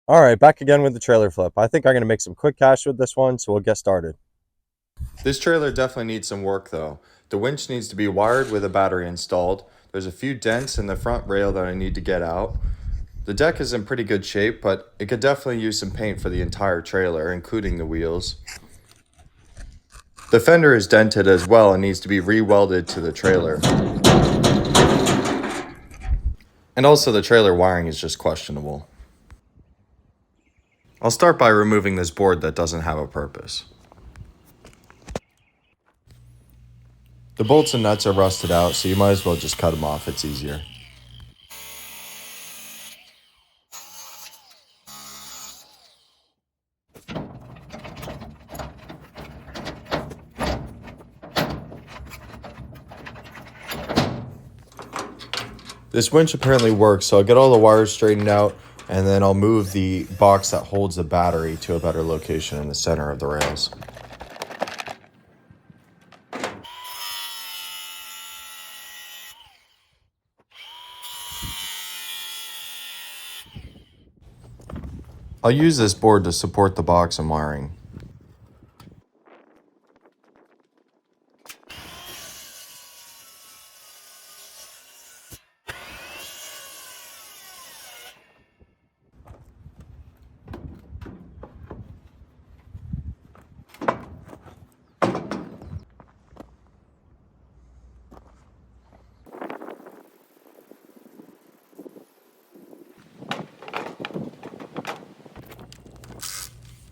All right, back again with the trailer flip. I think I'm going to make some quick cash with this one, so we'll get started. This trailer definitely needs some work though. The winch needs to be wired with a battery installed. There's a few dents in the front rail that I need to get out. The deck is in pretty good shape, but it could definitely use some paint for the entire trailer, including the wheels. The fender is dented as well and needs to be re-welded to the trailer. And also the trailer wiring is just questionable. I'll start by removing this board that doesn't have a purpose. The bolts and nuts are rusted out, so you might as well just cut them off, it's easier. This winch apparently works, so I'll get all the wires straightened out, and then I'll move the box that holds the battery to a better location in the center of the rails. I'll use this board to support the box and wiring.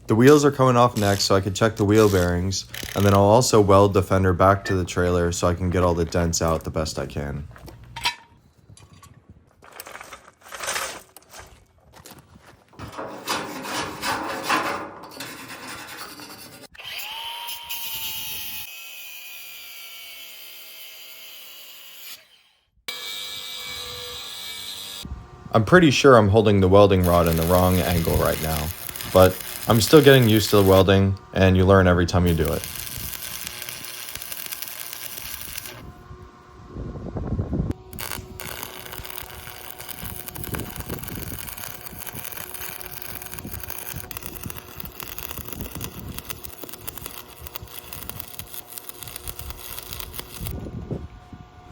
The wheels are coming off next, so I can check the wheel bearings, and then I'll also weld the fender back to the trailer so I can get all the dents out the best I can. I'm pretty sure I'm holding the welding rod in the wrong angle right now, but I'm still getting used to the welding, and you learn every time you do it.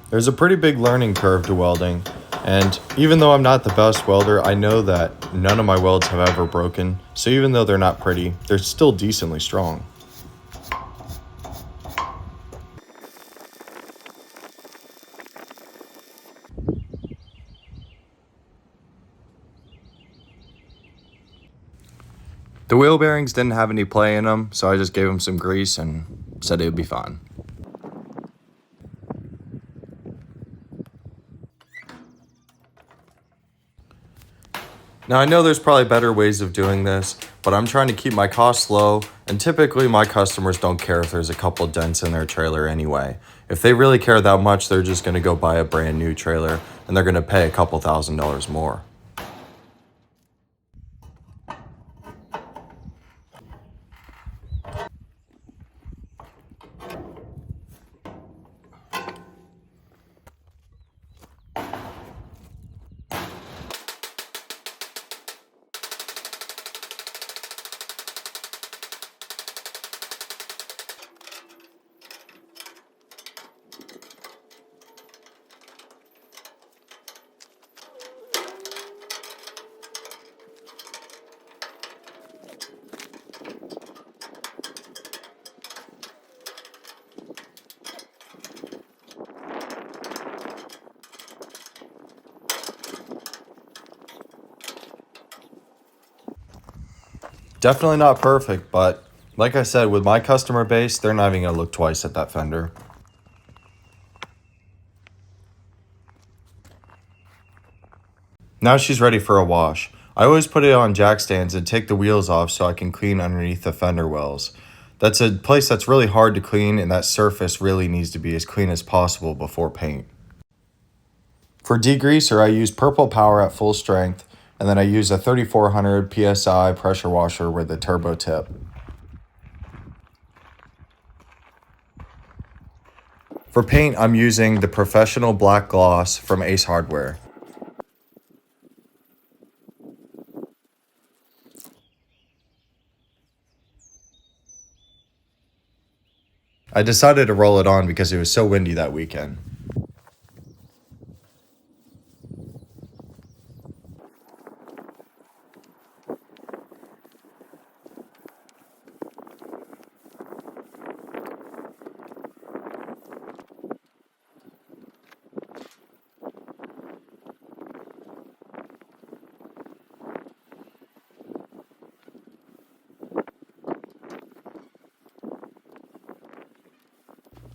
There's a pretty big learning curve to welding, and even though I'm not the best welder, I know that none of my welds have ever broken, so even though they're not pretty, they're still decently strong. The wheel bearings didn't have any play in them, so I just gave them some grease and said it would be fine. Now I know there's probably better ways of doing this, but I'm trying to keep my costs low, and typically my customers don't care if there's a couple dents in their trailer anyway. If they really care that much, they're just going to go buy a brand new trailer, and they're going to pay a couple $1,000s more. Definitely not perfect, but like I said, with my customer base, they're not even going to look twice at that fender. Now she's ready for a wash. I always put it on jack stands and take the wheels off so I can clean underneath the fender wells. That's a place that's really hard to clean, and that surface really needs to be as clean as possible before paint. For degreaser, I use Purple Power at full strength, and then I use a 3400 PSI pressure washer with a turbo tip. For paint, I'm using the Professional Black Gloss from Ace Hardware. I decided to roll it on because it was so windy that weekend.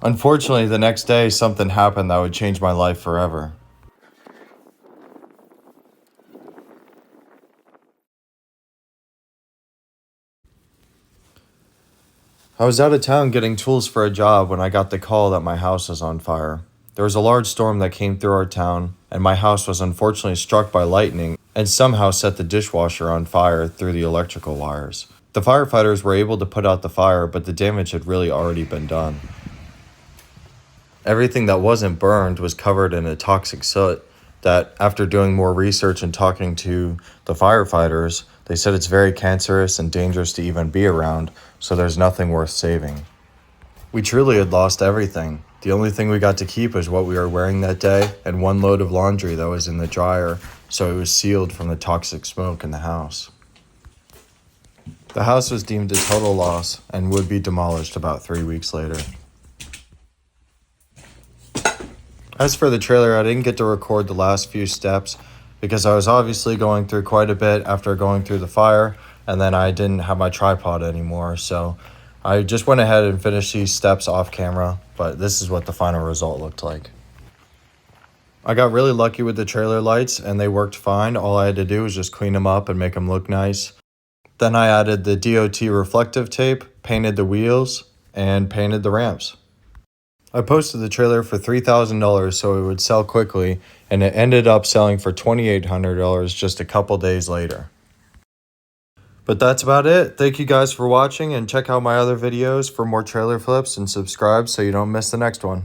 Unfortunately, the next day, something happened that would change my life forever. I was out of town getting tools for a job when I got the call that my house was on fire. There was a large storm that came through our town, and my house was unfortunately struck by lightning and somehow set the dishwasher on fire through the electrical wires. The firefighters were able to put out the fire, but the damage had really already been done. Everything that wasn't burned was covered in a toxic soot that, after doing more research and talking to the firefighters, they said it's very cancerous and dangerous to even be around, so there's nothing worth saving. We truly had lost everything. The only thing we got to keep was what we were wearing that day and one load of laundry that was in the dryer, so it was sealed from the toxic smoke in the house. The house was deemed a total loss and would be demolished about 3 weeks later. As for the trailer, I didn't get to record the last few steps because I was obviously going through quite a bit after going through the fire, and then I didn't have my tripod anymore, so I just went ahead and finished these steps off camera, but this is what the final result looked like. I got really lucky with the trailer lights, and they worked fine. All I had to do was just clean them up and make them look nice. Then I added the DOT reflective tape, painted the wheels, and painted the ramps. I posted the trailer for $3,000 so it would sell quickly, and it ended up selling for $2,800 just a couple days later. But that's about it. Thank you guys for watching, and check out my other videos for more trailer flips and subscribe so you don't miss the next one.